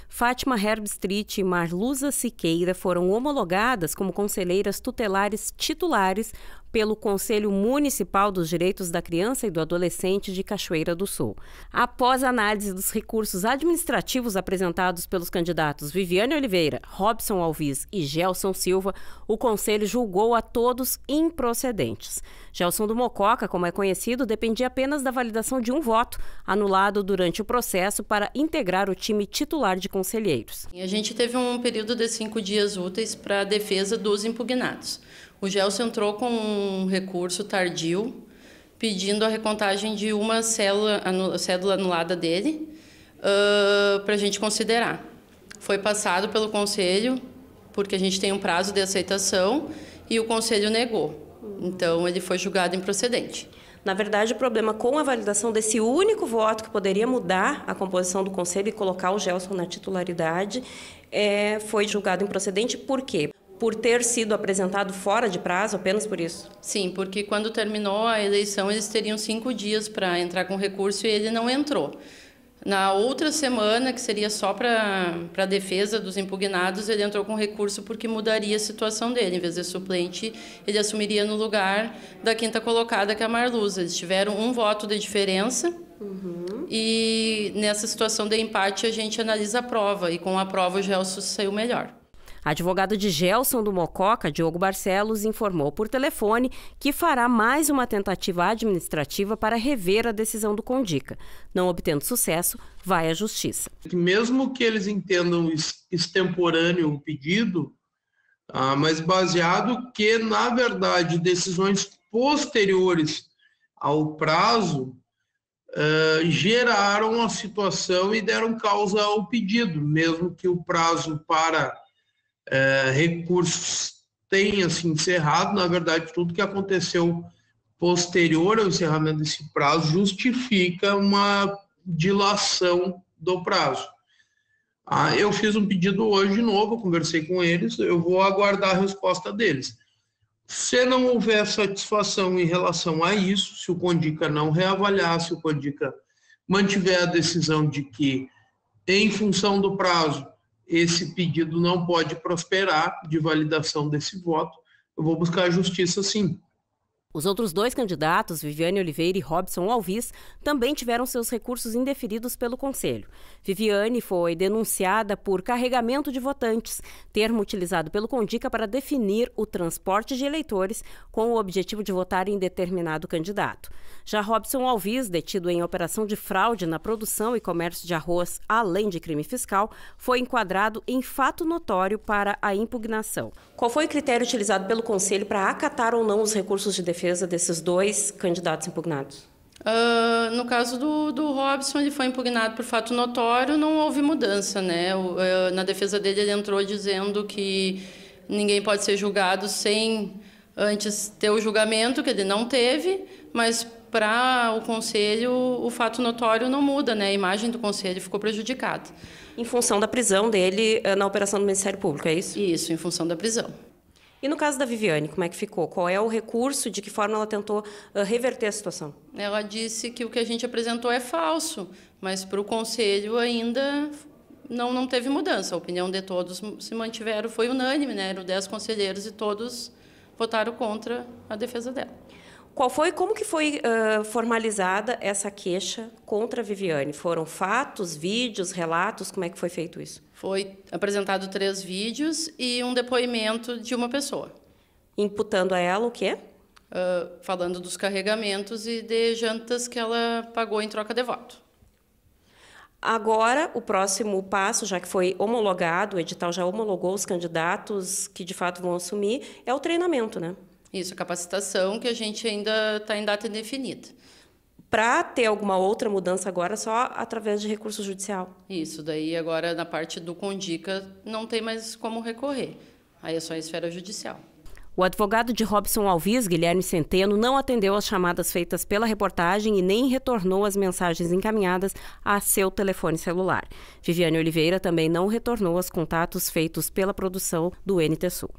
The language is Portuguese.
Fátima Herbstreit e Marluza Siqueira foram homologadas como conselheiras tutelares titulares pelo Conselho Municipal dos Direitos da Criança e do Adolescente de Cachoeira do Sul. Após a análise dos recursos administrativos apresentados pelos candidatos Viviane Oliveira, Robson Alviz e Gelson Silva, o Conselho julgou a todos improcedentes. Gelson do Mococa, como é conhecido, dependia apenas da validação de um voto, anulado durante o processo para integrar o time titular de conselheiros. A gente teve um período de 5 dias úteis para a defesa dos impugnados. O Gelson entrou com um recurso tardio, pedindo a recontagem de uma cédula anulada dele para a gente considerar. Foi passado pelo Conselho, porque a gente tem um prazo de aceitação, e o Conselho negou. Então, ele foi julgado improcedente. Na verdade, o problema com a validação desse único voto que poderia mudar a composição do Conselho e colocar o Gelson na titularidade foi julgado improcedente. Por quê? Por ter sido apresentado fora de prazo, apenas por isso? Sim, porque quando terminou a eleição, eles teriam 5 dias para entrar com recurso e ele não entrou. Na outra semana, que seria só para a defesa dos impugnados, ele entrou com recurso porque mudaria a situação dele. Em vez de suplente, ele assumiria no lugar da quinta colocada, que é a Marluza. Eles tiveram um voto de diferença. E nessa situação de empate, a gente analisa a prova. E com a prova, o Gelson saiu melhor. Advogado de Gelson do Mococa, Diogo Barcelos, informou por telefone que fará mais uma tentativa administrativa para rever a decisão do Condica. Não obtendo sucesso, vai à Justiça. Mesmo que eles entendam extemporâneo o pedido, mas baseado que, na verdade, decisões posteriores ao prazo geraram a situação e deram causa ao pedido, mesmo que o prazo para recursos tenha se encerrado. Na verdade, tudo que aconteceu posterior ao encerramento desse prazo justifica uma dilação do prazo. Eu fiz um pedido hoje de novo, conversei com eles, eu vou aguardar a resposta deles. Se não houver satisfação em relação a isso, se o Condica não reavaliar, se o Condica mantiver a decisão de que, em função do prazo, esse pedido não pode prosperar de validação desse voto, eu vou buscar a justiça, sim. Os outros 2 candidatos, Viviane Oliveira e Robson Alviz, também tiveram seus recursos indeferidos pelo Conselho. Viviane foi denunciada por carregamento de votantes, termo utilizado pelo Condica para definir o transporte de eleitores com o objetivo de votar em determinado candidato. Já Robson Alviz, detido em operação de fraude na produção e comércio de arroz, além de crime fiscal, foi enquadrado em fato notório para a impugnação. Qual foi o critério utilizado pelo Conselho para acatar ou não os recursos de defesa desses 2 candidatos impugnados? No caso do Robson, ele foi impugnado por fato notório, não houve mudança, né? Na defesa dele, ele entrou dizendo que ninguém pode ser julgado sem antes ter o julgamento, que ele não teve, mas para o Conselho o fato notório não muda, né? A imagem do Conselho ficou prejudicada. Em função da prisão dele na operação do Ministério Público, é isso? Isso, em função da prisão. E no caso da Viviane, como é que ficou? Qual é o recurso? De que forma ela tentou reverter a situação? Ela disse que o que a gente apresentou é falso, mas para o Conselho ainda não teve mudança. A opinião de todos se mantiveram, foi unânime, né? Eram 10 conselheiros e todos votaram contra a defesa dela. Como que foi formalizada essa queixa contra a Viviane? Foram fatos, vídeos, relatos? Como é que foi feito isso? Foi apresentado 3 vídeos e um depoimento de uma pessoa. Imputando a ela o quê? Falando dos carregamentos e de jantas que ela pagou em troca de voto. Agora, o próximo passo, já que foi homologado, o edital já homologou os candidatos que de fato vão assumir, é o treinamento, né? Isso, a capacitação, que a gente ainda está em data indefinida. Para ter alguma outra mudança agora, só através de recurso judicial? Isso, daí agora na parte do Condica não tem mais como recorrer. Aí é só a esfera judicial. O advogado de Robson Alviz, Guilherme Centeno, não atendeu às chamadas feitas pela reportagem e nem retornou as mensagens encaminhadas a seu telefone celular. Viviane Oliveira também não retornou aos contatos feitos pela produção do NT Sul.